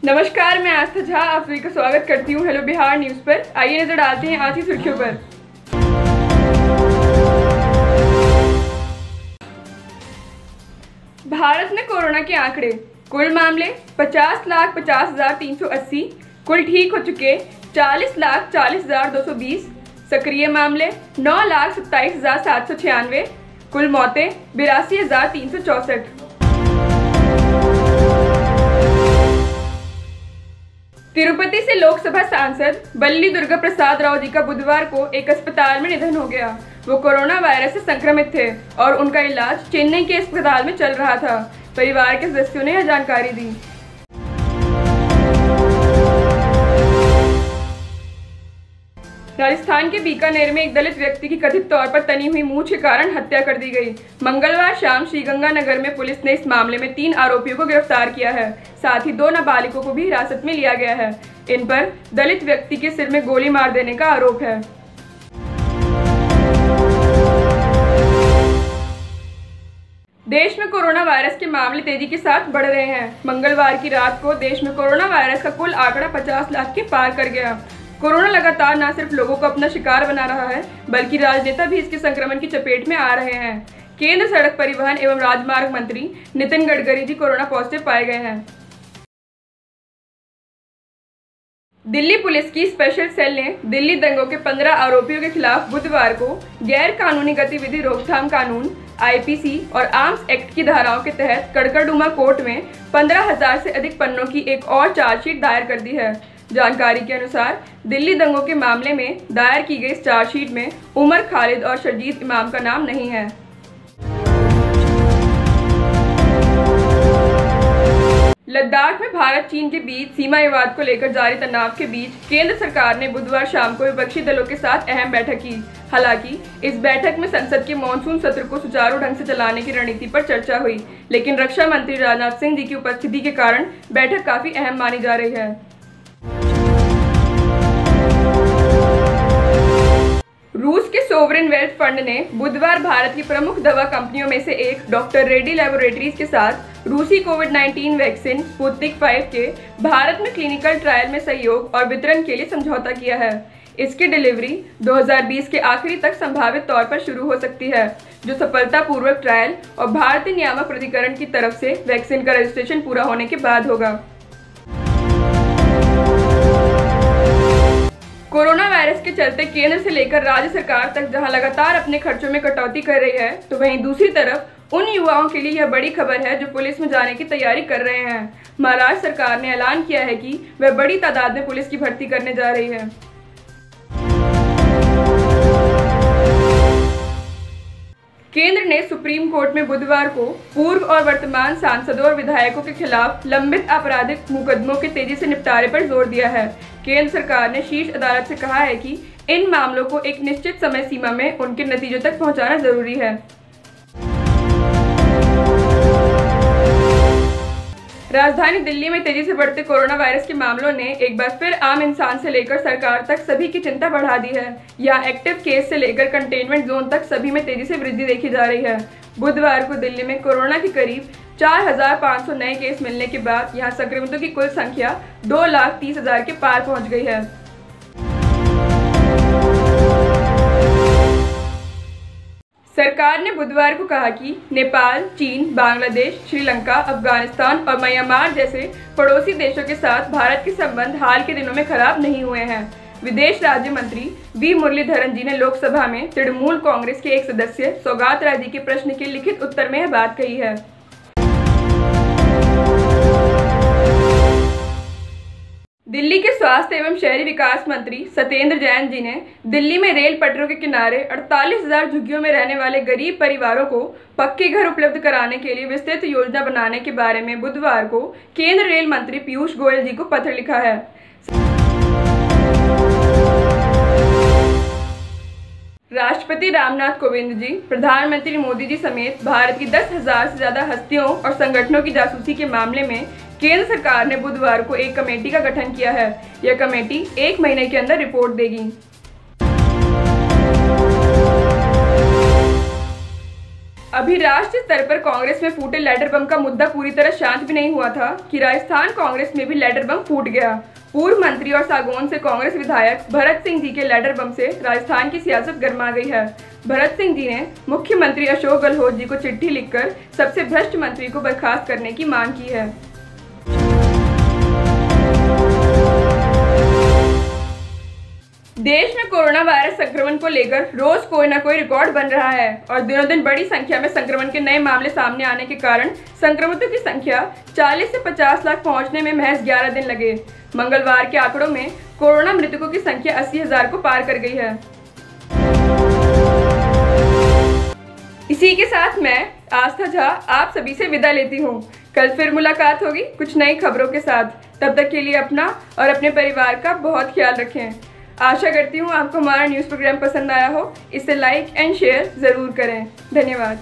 नमस्कार, मैं आस्था झा आप सभी का स्वागत करती हूँ हेलो बिहार न्यूज पर। आइए नजर डालते हैं आज की सुर्खियों पर। भारत में कोरोना के आंकड़े। कुल मामले 50,50,380, कुल ठीक हो चुके 40,40,220, सक्रिय मामले 9,27,796, कुल मौतें 82,364। तिरुपति से लोकसभा सांसद बल्ली दुर्गा प्रसाद राव जी का बुधवार को एक अस्पताल में निधन हो गया। वो कोरोना वायरस से संक्रमित थे और उनका इलाज चेन्नई के अस्पताल में चल रहा था। परिवार के सदस्यों ने यह जानकारी दी। राजस्थान के बीकानेर में एक दलित व्यक्ति की कथित तौर पर तनी हुई मूंछ के कारण हत्या कर दी गई। मंगलवार शाम श्रीगंगानगर में पुलिस ने इस मामले में 3 आरोपियों को गिरफ्तार किया है। साथ ही 2 नाबालिगों को भी हिरासत में लिया गया है। इन पर दलित व्यक्ति के सिर में गोली मार देने का आरोप है। देश में कोरोना वायरस के मामले तेजी के साथ बढ़ रहे हैं। मंगलवार की रात को देश में कोरोना वायरस का कुल आंकड़ा 50 लाख के पार कर गया। कोरोना लगातार न सिर्फ लोगों को अपना शिकार बना रहा है, बल्कि राजनेता भी इसके संक्रमण की चपेट में आ रहे हैं। केंद्र सड़क परिवहन एवं राजमार्ग मंत्री नितिन गडकरी जी कोरोना पॉजिटिव पाए गए हैं। दिल्ली पुलिस की स्पेशल सेल ने दिल्ली दंगों के 15 आरोपियों के खिलाफ बुधवार को गैर कानूनी गतिविधि रोकथाम कानून आईपीसी और आर्म्स एक्ट की धाराओं के तहत कड़कड़डूमा कोर्ट में 15,000 से अधिक पन्नों की एक और चार्जशीट दायर कर दी है। जानकारी के अनुसार दिल्ली दंगों के मामले में दायर की गई इस चार्जशीट में उमर खालिद और शर्जीत इमाम का नाम नहीं है। लद्दाख में भारत चीन के बीच सीमा विवाद को लेकर जारी तनाव के बीच केंद्र सरकार ने बुधवार शाम को विपक्षी दलों के साथ अहम बैठक की। हालांकि इस बैठक में संसद के मॉनसून सत्र को सुचारू ढंग से चलाने की रणनीति पर चर्चा हुई, लेकिन रक्षा मंत्री राजनाथ सिंह जी की उपस्थिति के कारण बैठक काफी अहम मानी जा रही है। रूस के सोवरेन वेल्थ फंड ने बुधवार भारत की प्रमुख दवा कंपनियों में से एक डॉक्टर रेड्डी लैबोरेटरीज के साथ रूसी कोविड-19 वैक्सीन स्पुतनिक 5 के भारत में क्लिनिकल ट्रायल में सहयोग और वितरण के लिए समझौता किया है। इसकी डिलीवरी 2020 के आखिरी तक संभावित तौर पर शुरू हो सकती है, जो सफलतापूर्वक ट्रायल और भारतीय नियामक प्राधिकरण की तरफ से वैक्सीन का रजिस्ट्रेशन पूरा होने के बाद होगा। कोरोना वायरस के चलते केंद्र से लेकर राज्य सरकार तक जहां लगातार अपने खर्चों में कटौती कर रही है, तो वहीं दूसरी तरफ उन युवाओं के लिए यह बड़ी खबर है जो पुलिस में जाने की तैयारी कर रहे हैं। महाराष्ट्र सरकार ने ऐलान किया है कि वह बड़ी तादाद में पुलिस की भर्ती करने जा रही है। केंद्र ने सुप्रीम कोर्ट में बुधवार को पूर्व और वर्तमान सांसदों और विधायकों के खिलाफ लंबित आपराधिक मुकदमों के तेजी से निपटारे पर जोर दिया है। केंद्र सरकार ने शीर्ष अदालत से कहा है कि इन मामलों को एक निश्चित समय सीमा में उनके नतीजों तक पहुंचाना जरूरी है। राजधानी दिल्ली में तेजी से बढ़ते कोरोना वायरस के मामलों ने एक बार फिर आम इंसान से लेकर सरकार तक सभी की चिंता बढ़ा दी है। यहाँ एक्टिव केस से लेकर कंटेनमेंट जोन तक सभी में तेजी से वृद्धि देखी जा रही है। बुधवार को दिल्ली में कोरोना के करीब 4,500 नए केस मिलने के बाद यहाँ संक्रमितों की कुल संख्या 2,30,000 के पार पहुंच गई है। सरकार ने बुधवार को कहा कि नेपाल, चीन, बांग्लादेश, श्रीलंका, अफगानिस्तान और म्यांमार जैसे पड़ोसी देशों के साथ भारत के संबंध हाल के दिनों में खराब नहीं हुए हैं। विदेश राज्य मंत्री वी मुरलीधरन जी ने लोकसभा में तृणमूल कांग्रेस के एक सदस्य सौगात राय जी के प्रश्न के लिखित उत्तर में यह बात कही है। दिल्ली के स्वास्थ्य एवं शहरी विकास मंत्री सत्येंद्र जैन जी ने दिल्ली में रेल पटरियों के किनारे 48,000 झुग्गियों में रहने वाले गरीब परिवारों को पक्के घर उपलब्ध कराने के लिए विस्तृत योजना बनाने के बारे में बुधवार को केंद्र रेल मंत्री पीयूष गोयल जी को पत्र लिखा है। राष्ट्रपति रामनाथ कोविंद जी, प्रधानमंत्री मोदी जी समेत भारत की 10,000 से ज्यादा हस्तियों और संगठनों की जासूसी के मामले में केंद्र सरकार ने बुधवार को एक कमेटी का गठन किया है। यह कमेटी 1 महीने के अंदर रिपोर्ट देगी। अभी राष्ट्रीय स्तर पर कांग्रेस में फूटे लेटर बम का मुद्दा पूरी तरह शांत भी नहीं हुआ था कि राजस्थान कांग्रेस में भी लेटर बम फूट गया। पूर्व मंत्री और सागौन से कांग्रेस विधायक भरत सिंह जी के लेटर बम से राजस्थान की सियासत गर्मा गई है। भरत सिंह जी ने मुख्यमंत्री अशोक गहलोत जी को चिट्ठी लिखकर सबसे भ्रष्ट मंत्री को बर्खास्त करने की मांग की है। देश में कोरोना वायरस संक्रमण को लेकर रोज कोई ना कोई रिकॉर्ड बन रहा है और दिनों दिन बड़ी संख्या में संक्रमण के नए मामले सामने आने के कारण संक्रमितों की संख्या 40 से 50 लाख पहुंचने में महज 11 दिन लगे। मंगलवार के आंकड़ों में कोरोना मृतकों की संख्या 80,000 को पार कर गई है। इसी के साथ मैं आस्था झा आप सभी से विदा लेती हूँ। कल फिर मुलाकात होगी कुछ नई खबरों के साथ। तब तक के लिए अपना और अपने परिवार का बहुत ख्याल रखें। आशा करती हूँ आपको हमारा न्यूज़ प्रोग्राम पसंद आया हो। इसे लाइक एंड शेयर ज़रूर करें। धन्यवाद।